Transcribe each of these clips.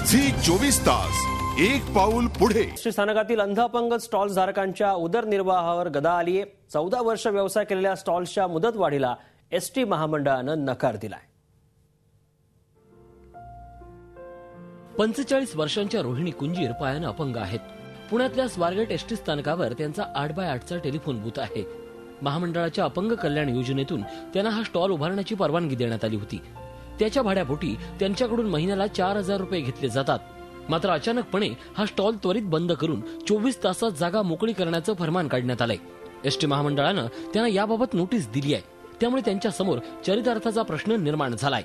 Zee 24 तास एक पाऊल पुढे। एसटी स्थानकातील अंध अपंग स्टॉल धारकांच्या उदरनिर्वाहावर गदा आली आहे। 14 वर्ष व्यवसाय केलेल्या स्टॉल्सच्या मुदतवाढीला एसटी महामंडळानं नकार दिलाय। 45 वर्षांच्या रोहिणी कुंजीर पायानं अपंग आहेत। पुण्यातल्या स्वारगेट एसटी स्थानकावर त्यांचा 8x8चा टेलिफोन बूथ आहे। महामंडळाच्या अपंग कल्याण योजनेतून त्यांना हा स्टॉल उभारण्याची परवानगी देण्यात आली होती। त्याच्या भाड्यापोटी त्यांच्याकडून महिन्याला 4000 रुपये घेतले जातात। मात्र अचानकपणे हा स्टॉल त्वरित बंद करून 24 तासात जागा मोकळी करण्याचं फरमान काढण्यात आलंय। एसटी महामंडळानं त्यांना याबाबत नोटीस दिली आहे। त्यामुळे त्यांच्या समोर चरितार्थाचा प्रश्न निर्माण झालाय।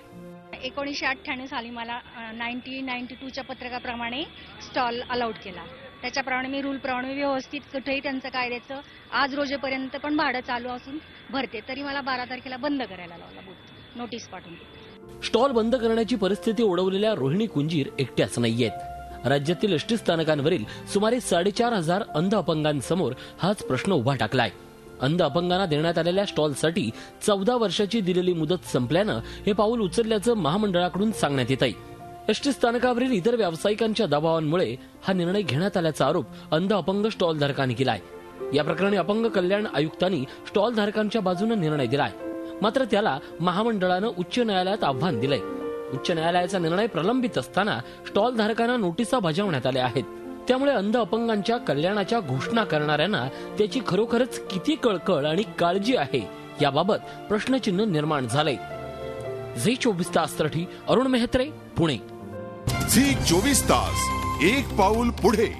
1998 साली मला 1992च्या पत्रकाप्रमाणे स्टॉल अलाउड केला। त्याच्याप्रमाणे मी रूल प्रमाणे व्यवस्थित कुठेही त्यांचं कायद्याचं आज रोजेपर्यंत पण भाडं चालू असून भरते, तरी मला 12 तारखेला बंद करायला लावला बूथ, नोटीस पाठवून। स्टॉल बंद करण्याची परिस्थिती ओढवलेल्या रोहिणी कुंजीर एकट्याच नाहीयेत। राज्यातील एसटी स्थानकांवरील सुमारे 4500 अंध अपंगांसमोर हाच प्रश्न उभा टाकलाय। अंध अपंगांना देण्यात आलेल्या स्टॉलसाठी 14 वर्षाची दिलेली मुदत संपल्यानं हे पाऊल उचलल्याचं महामंडळाकडून सांगण्यात येत आहे। एसटी स्थानकावरील इतर व्यावसायिकांच्या दबावांमुळे हा निर्णय घेण्यात आल्याचा आरोप अंध अपंग स्टॉल धारकांनी केलाय। या प्रकरणी अपंग कल्याण आयुक्तांनी स्टॉल धारकांच्या बाजूने निर्णय दिलाय। मात्र त्याला महामंडळानं उच्च न्यायालयात आव्हान दिलंय। उच्च न्यायालयाचा निर्णय प्रलंबित असताना स्टॉल धारकांना नोटिसा बजावण्यात आल्या आहेत। त्यामुळे अंध अपंगांच्या कल्याणाच्या घोषणा करणाऱ्यांना त्याची खरोखरच किती कळकळ आणि काळजी आहे याबाबत प्रश्नचिन्ह निर्माण झालंय। झी 24 ताससाठी अरुण मेहत्रे, पुणे। झी 24 तास एक पाऊल पुढे।